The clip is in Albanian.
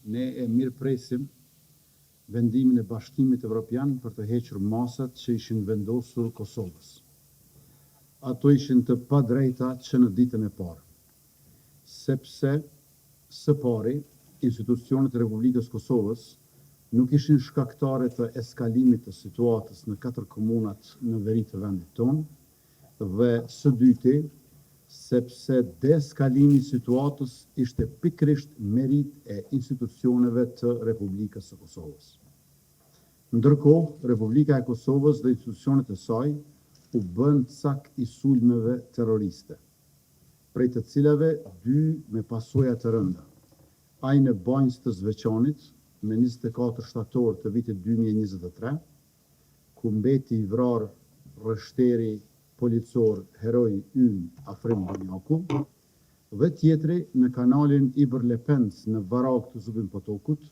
ne e mirëpresim vendimin e Bashkimit Evropian për të hequr masat që ishin vendosur Kosovës. Ato ishin të padrejta që në ditën e parë, sepse së pari institucionet e Republikës Kosovës nuk ishin shkaktare të eskalimit të situatës në 4 komunat në veri të vendit tonë, dhe së dyti, sepse deeskalimi i situatës ishte pikërisht merit e institucioneve të Republikës së Kosovës. Ndërkohë, Republika e Kosovës dhe institucionet e saj u bën cak i sulmeve terroriste, prej të cilave 2 me pasoja të rënda. Ai në Banjës të Zveçanit me 24 shtator të vitit 2023, ku mbeti i vrarë rreshteri policor heroi ynë Afrim Banjaku, dhe tjetri në kanalin Iber Lepens në Varak të Zubin Potokut,